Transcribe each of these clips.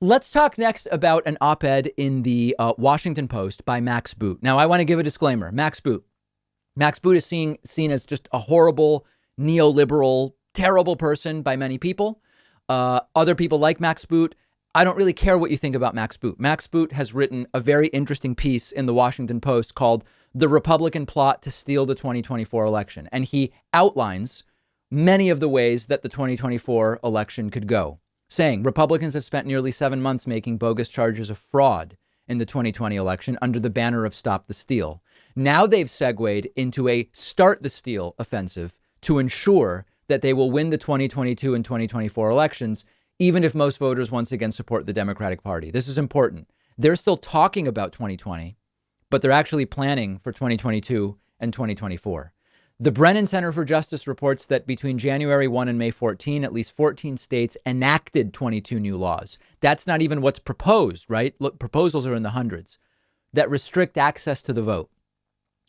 Let's talk next about an op-ed in the Washington Post by Max Boot. Now, I want to give a disclaimer. Max Boot is seen as just a horrible, neoliberal, terrible person by many people. Other people like Max Boot. I don't really care what you think about Max Boot. Max Boot has written a very interesting piece in the Washington Post called "The Republican Plot to Steal the 2024 Election." And he outlines many of the ways that the 2024 election could go, saying Republicans have spent nearly 7 months making bogus charges of fraud in the 2020 election under the banner of Stop the Steal. Now they've segued into a Start the Steal offensive to ensure that they will win the 2022 and 2024 elections, even if most voters once again support the Democratic Party. This is important. They're still talking about 2020, but they're actually planning for 2022 and 2024. The Brennan Center for Justice reports that between January 1 and May 14, at least 14 states enacted 22 new laws. That's not even what's proposed, right? Look, proposals are in the hundreds that restrict access to the vote.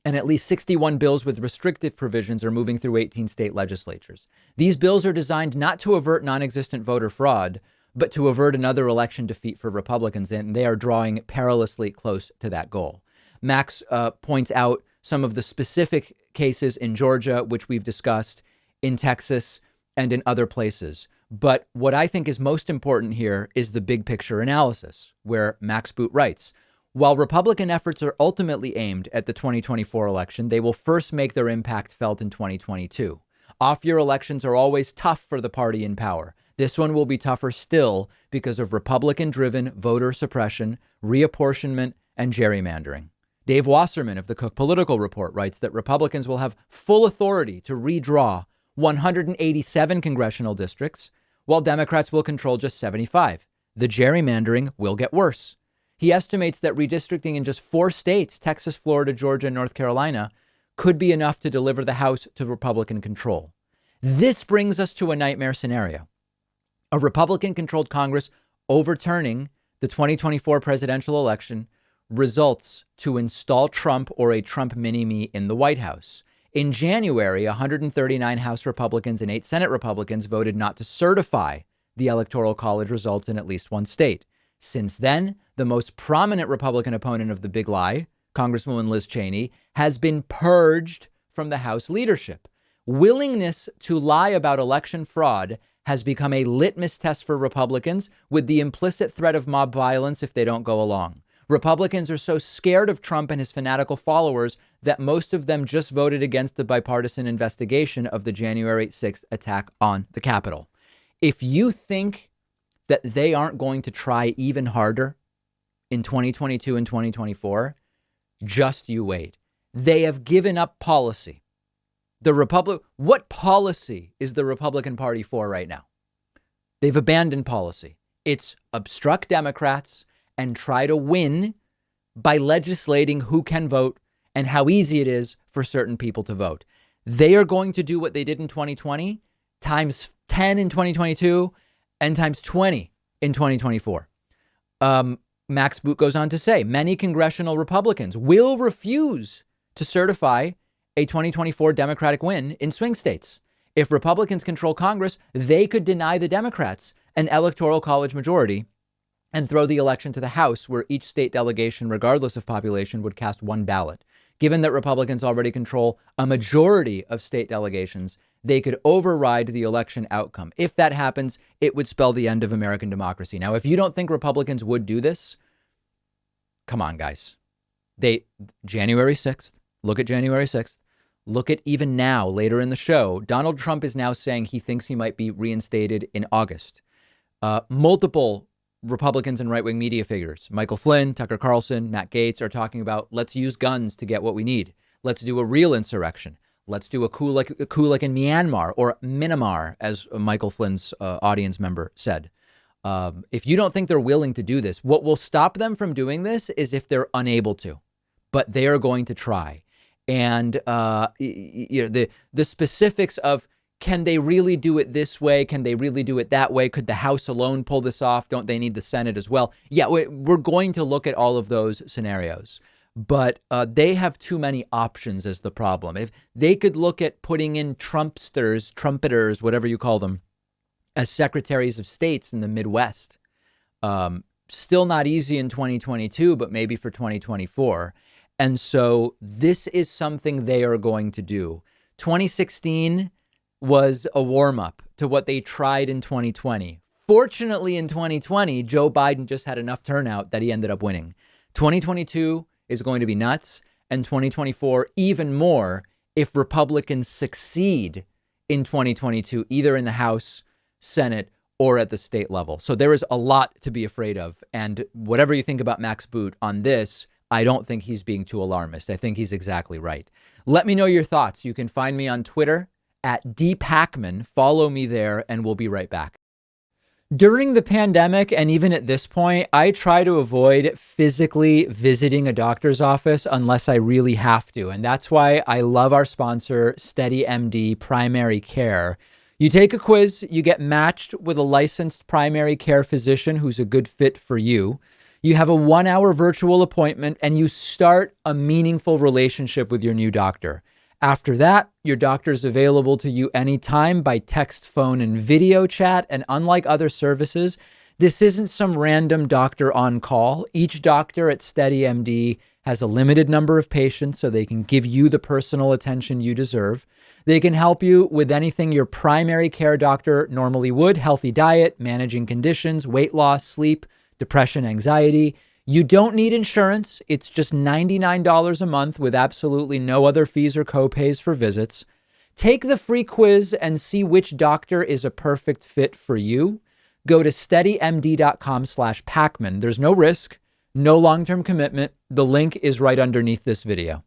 And at least 61 bills with restrictive provisions are moving through 18 state legislatures. These bills are designed not to avert non-existent voter fraud, but to avert another election defeat for Republicans. And they are drawing perilously close to that goal. Max points out some of the specific cases in Georgia, which we've discussed, in Texas and in other places. But what I think is most important here is the big picture analysis, where Max Boot writes, while Republican efforts are ultimately aimed at the 2024 election, they will first make their impact felt in 2022. Off-year elections are always tough for the party in power. This one will be tougher still because of Republican-driven voter suppression, reapportionment, and gerrymandering. Dave Wasserman of the Cook Political Report writes that Republicans will have full authority to redraw 187 congressional districts, while Democrats will control just 75. The gerrymandering will get worse. He estimates that redistricting in just 4 states, Texas, Florida, Georgia, and North Carolina, could be enough to deliver the House to Republican control. This brings us to a nightmare scenario. A Republican-controlled Congress overturning the 2024 presidential election results to install Trump or a Trump mini-me in the White House. In January, 139 House Republicans and 8 Senate Republicans voted not to certify the Electoral College results in at least one state. Since then, the most prominent Republican opponent of the big lie, Congresswoman Liz Cheney, has been purged from the House leadership. Willingness to lie about election fraud has become a litmus test for Republicans, with the implicit threat of mob violence if they don't go along. Republicans are so scared of Trump and his fanatical followers that most of them just voted against the bipartisan investigation of the January 6th attack on the Capitol. If you think that they aren't going to try even harder in 2022 and 2024, just you wait. They have given up policy. What policy is the Republican Party for right now? They've abandoned policy. It's obstruct Democrats and try to win by legislating who can vote and how easy it is for certain people to vote. They are going to do what they did in 2020 times 10 in 2022 and times 20 in 2024. Max Boot goes on to say many congressional Republicans will refuse to certify a 2024 Democratic win in swing states. If Republicans control Congress, they could deny the Democrats an electoral college majority and throw the election to the House, where each state delegation, regardless of population, would cast one ballot. Given that Republicans already control a majority of state delegations, they could override the election outcome. If that happens, it would spell the end of American democracy. Now, if you don't think Republicans would do this, come on, guys. January 6th, look at January 6th. Look at even now, later in the show, Donald Trump is now saying he thinks he might be reinstated in August. Multiple Republicans and right-wing media figures, Michael Flynn, Tucker Carlson, Matt Gaetz, are talking about let's use guns to get what we need. Let's do a real insurrection. Let's do a coup like in Myanmar, or Myanmar, as Michael Flynn's audience member said. If you don't think they're willing to do this, what will stop them from doing this is if they're unable to. But they are going to try. And the specifics of, can they really do it this way? Can they really do it that way? Could the House alone pull this off? Don't they need the Senate as well? Yeah, we're going to look at all of those scenarios. But they have too many options is the problem. If they could look at putting in trumpeters, whatever you call them, as secretaries of states in the Midwest, Still not easy in 2022, but maybe for 2024. And so this is something they are going to do. 2016 was a warm up to what they tried in 2020. Fortunately, in 2020, Joe Biden just had enough turnout that he ended up winning. 2022 is going to be nuts, and 2024 even more if Republicans succeed in 2022, either in the House, Senate, or at the state level. So there is a lot to be afraid of. And whatever you think about Max Boot on this, I don't think he's being too alarmist. I think he's exactly right. Let me know your thoughts. You can find me on Twitter at @Pakman. Follow me there, and we'll be right back. During the pandemic, and even at this point, I try to avoid physically visiting a doctor's office unless I really have to. And that's why I love our sponsor, SteadyMD Primary Care. You take a quiz, you get matched with a licensed primary care physician who's a good fit for you. You have a 1-hour virtual appointment, and you start a meaningful relationship with your new doctor. After that, your doctor is available to you anytime by text, phone, and video chat. And unlike other services, this isn't some random doctor on call. Each doctor at SteadyMD has a limited number of patients so they can give you the personal attention you deserve. They can help you with anything your primary care doctor normally would: healthy diet, managing conditions, weight loss, sleep, depression, anxiety. You don't need insurance. It's just $99 a month with absolutely no other fees or copays for visits. Take the free quiz and see which doctor is a perfect fit for you. Go to steadymd.com/Pakman. There's no risk, no long-term commitment. The link is right underneath this video.